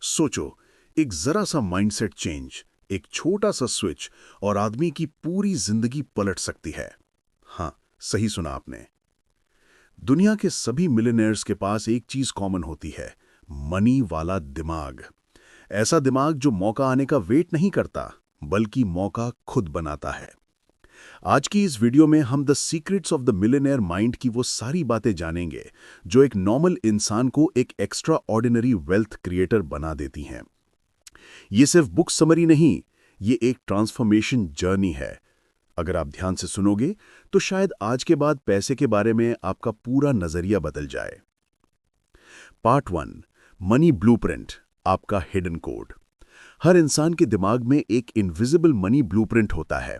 सोचो, एक जरा सा माइंडसेट चेंज, एक छोटा सा स्विच और आदमी की पूरी जिंदगी पलट सकती है। हाँ, सही सुना आपने। दुनिया के सभी मिलियनेयर्स के पास एक चीज कॉमन होती है, मनी वाला दिमाग। ऐसा दिमाग जो मौका आने का वेट नहीं करता, बल्कि मौका खुद बनाता है। आज की इस वीडियो में हम the secrets of the millionaire mind की वो सारी बातें जानेंगे जो एक नॉर्मल इंसान को एक एक्स्ट्रा ऑर्डिनरी वेल्थ क्रिएटर बना देती हैं। ये सिर्फ बुक समरी नहीं, ये एक ट्रांसफॉर्मेशन जर्नी है। अगर आप ध्यान से सुनोगे तो शायद आज के बाद पैसे के बारे में आपका पूरा नजरिया बदल जाए। पार्ट 1, मनी ब्लूप्रिंट, आपका हिडन कोड। हर इंसान के दिमाग में एक इनविजिबल मनी ब्लूप्रिंट होता है।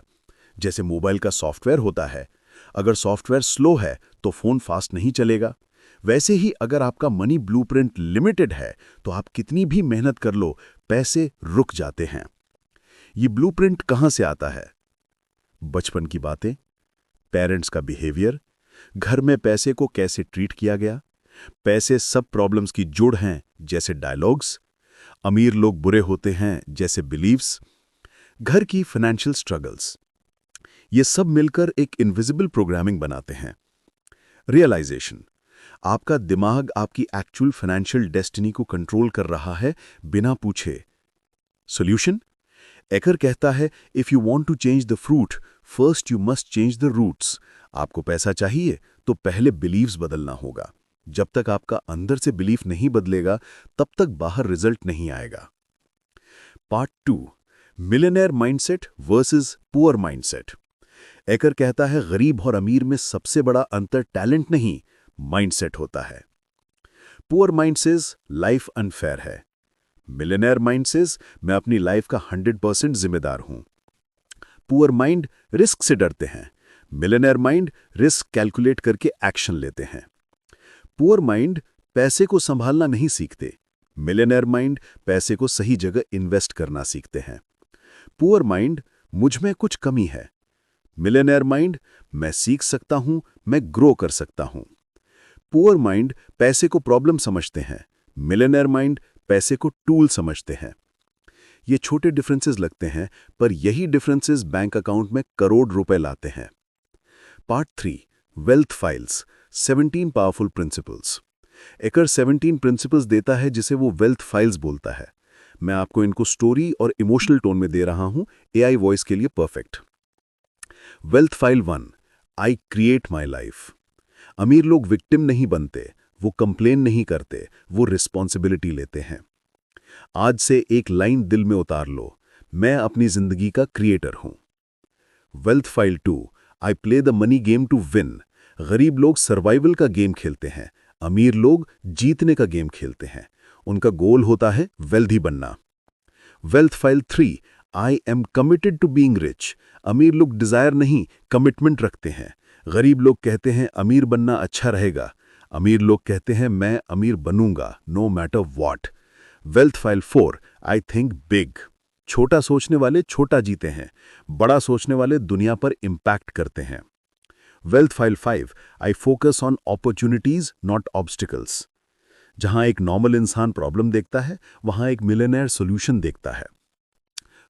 जैसे मोबाइल का सॉफ्टवेयर होता है, अगर सॉफ्टवेयर स्लो है तो फोन फास्ट नहीं चलेगा। वैसे ही अगर आपका मनी ब्लूप्रिंट लिमिटेड है तो आप कितनी भी मेहनत कर लो, पैसे रुक जाते हैं। ये ब्लूप्रिंट कहां से आता है? बचपन की बातें, पेरेंट्स का बिहेवियर, घर में पैसे को कैसे ट्रीट किया गया। पैसे सब प्रॉब्लम्स की जुड़ हैं जैसे डायलॉग्स, अमीर लोग बुरे होते हैं जैसे बिलीव्स, घर की फाइनेंशियल स्ट्रगल्स। ये सब मिलकर एक इनविजिबल प्रोग्रामिंग बनाते हैं। रियलाइजेशन, आपका दिमाग आपकी एक्चुअल फाइनेंशियल डेस्टिनी को कंट्रोल कर रहा है बिना पूछे। सॉल्यूशन, एकर कहता है if you want to change the fruit first you must change the roots. आपको पैसा चाहिए तो पहले बिलीव्स बदलना होगा। जब तक आपका अंदर से बिलीफ नहीं बदलेगा तब तक बाहर रिजल्ट नहीं आएगा। Part 2, millionaire mindset versus poor mindset. Eker कहता है गरीब और अमीर में सबसे बड़ा अंतर टैलेंट नहीं, माइंडसेट होता है। Poor mind says life unfair है। मिलियनेयर माइंड सेज मैं अपनी लाइफ का 100% जिम्मेदार हूं। पुअर माइंड रिस्क से डरते हैं, मिलियनेयर माइंड रिस्क कैलकुलेट करके एक्शन लेते हैं। पुअर माइंड पैसे को संभालना नहीं सीखते, मिलियनेयर माइंड पैसे को सही जगह इन्वेस्ट करना सीखते हैं। पुअर माइंड मुझ में कुछ कमी है, मिलियनेयर माइंड मैं सीख सकता हूं, मैं ग्रो कर सकता हूं। पुअर माइंड पैसे को प्रॉब्लम समझते हैं, मिलियनेयर माइंड पैसे को टूल समझते हैं। ये छोटे डिफरेंसेस लगते हैं, पर यही डिफरेंसेस बैंक अकाउंट में करोड़ रुपए लाते हैं। Part 3, wealth files, 17 powerful principles. Eker 17 principles देता है जिसे वो वेल्थ फाइल्स बोलता है। मैं आपको इनको स्टोरी और इमोशनल टोन में दे रहा हूं, एआई वॉइस के लिए perfect. Wealth file 1, I create my life. अमीर लोग विक्टिम नहीं बनते, वो कंप्लेन नहीं करते, वो रिस्पॉन्सिबिलिटी लेते हैं। आज से एक लाइन दिल में उतार लो, मैं अपनी जिंदगी का क्रिएटर हूं। Wealth file 2, I play the money game to win. गरीब लोग सर्वाइवल का गेम खेलते हैं, अमीर लोग जीतने का गेम खेलते हैं। उनका गोल होता है वेल्दी बनना। Wealth file 3, I am committed to being rich. अमीर लोग डिजायर नहीं, कमिटमेंट रखते हैं। गरीब लोग कहते हैं अमीर बनना अच्छा रहेगा, अमीर लोग कहते हैं मैं अमीर बनूंगा no matter what. Wealth file 4, I think big. छोटा सोचने वाले छोटा जीते हैं, बड़ा सोचने वाले दुनिया पर इंपैक्ट करते हैं। Wealth file 5, I focus on opportunities not obstacles. जहां एक नॉर्मल इंसान प्रॉब्लम देखता है, वहां एक मिलियनेयर सोल्यूशन देखता है।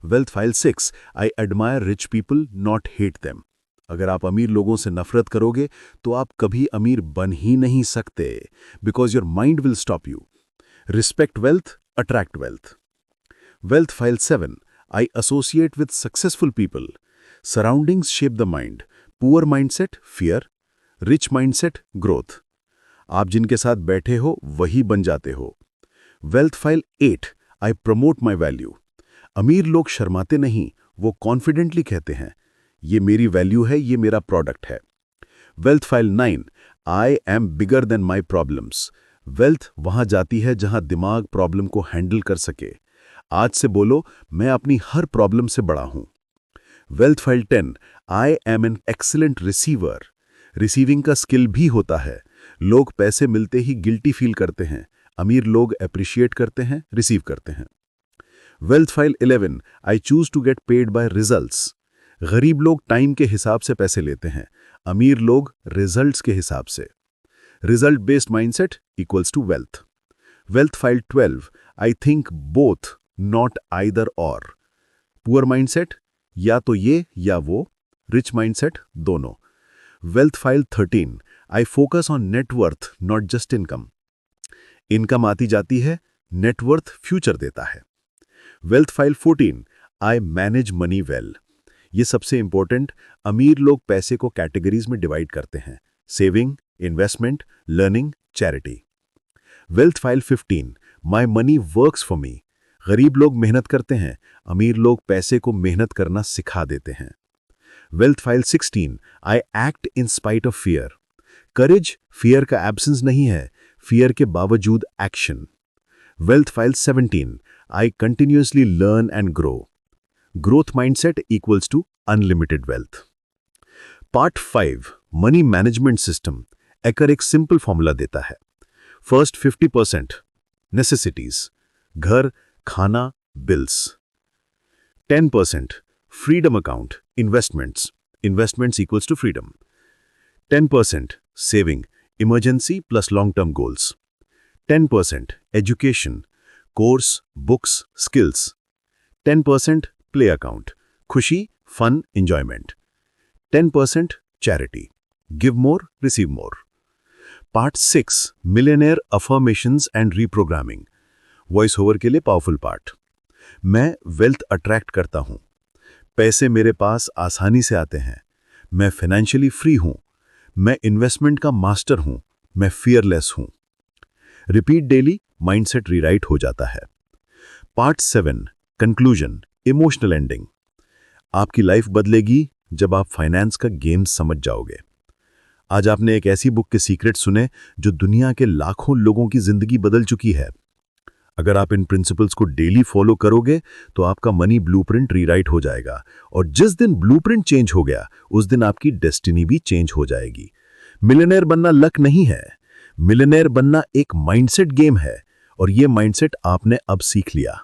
Wealth file 6, I admire rich people not hate them. अगर आप अमीर लोगों से नफरत करोगे तो आप कभी अमीर बन ही नहीं सकते, because your mind will stop you. Respect wealth, attract wealth. Wealth file 7, I associate with successful people. Surroundings shape the mind. Poor mindset fear, rich mindset growth. आप जिनके साथ बैठे हो वही बन जाते हो। Wealth file 8, I promote my value. अमीर लोग शर्माते नहीं, वो कॉन्फिडेंटली कहते हैं ये मेरी वैल्यू है, ये मेरा प्रोडक्ट है। Wealth file 9, I am bigger than my problems. Wealth वहां जाती है जहां दिमाग प्रॉब्लम को हैंडल कर सके। आज से बोलो मैं अपनी हर प्रॉब्लम से बड़ा हूं। Wealth file 10, I am an excellent receiver. Receiving का स्किल भी होता है। लोग पैसे मिलते ही गिल्टी फील करते हैं, अमीर लोग अप्रिशिएट करते हैं, रिसीव करते हैं। Wealth file 11, I choose to get paid by results. गरीब लोग टाइम के हिसाब से पैसे लेते हैं, अमीर लोग रिजल्ट्स के हिसाब से। Result based mindset equals to wealth. Wealth file 12, I think both, not either और। पुअर माइंडसेट, या तो ये या वो। रिच माइंडसेट, दोनों। Wealth file 13, I focus on net worth not just income. Income आती जाती है, नेटवर्थ फ्यूचर देता है। Wealth file 14, I manage money well. ये सबसे इंपॉर्टेंट, अमीर लोग पैसे को कैटेगरीज में डिवाइड करते हैं: saving, investment, learning, charity. Wealth file 15, my money works for me. गरीब लोग मेहनत करते हैं, अमीर लोग पैसे को मेहनत करना सिखा देते हैं। Wealth file 16, I act in spite of fear. Courage fear का एब्सेंस नहीं है, फियर के बावजूद action. Wealth file 17, I continuously learn and grow. Growth mindset equals to unlimited wealth. Part 5, money management system. Eker एक simple formula देता है। First 50% necessities, घर, खाना, bills. 10% freedom account, investments, investments equals to freedom. 10% saving, emergency plus long term goals. 10% education, course, books, skills. 10% play account, खुशी, fun, enjoyment. 10% charity, give more, receive more. Part 6, millionaire affirmations and reprogramming. Voice over के लिए powerful part. मैं wealth attract करता हूं, पैसे मेरे पास आसानी से आते हैं, मैं फाइनेंशियली फ्री हूं, मैं इन्वेस्टमेंट का मास्टर हूं, मैं फियरलेस हूं। रिपीट डेली, माइंडसेट रीराइट हो जाता है। Part 7, conclusion, emotional ending. आपकी लाइफ बदलेगी जब आप फाइनेंस का गेम समझ जाओगे। आज आपने एक ऐसी बुक के सीक्रेट सुने जो दुनिया के लाखों लोगों की जिंदगी बदल चुकी है। अगर आप इन प्रिंसिपल्स को डेली फॉलो करोगे तो आपका मनी ब्लूप्रिंट रीराइट हो जाएगा, और जिस दिन ब्लूप्रिंट चेंज हो गया उस दिन आपकी डेस्टिनी भी चेंज हो जाएगी। मिलियनेयर बनना लक नहीं है, मिलियनेयर बनना एक माइंडसेट गेम है, और ये माइंडसेट आपने अब सीख लिया।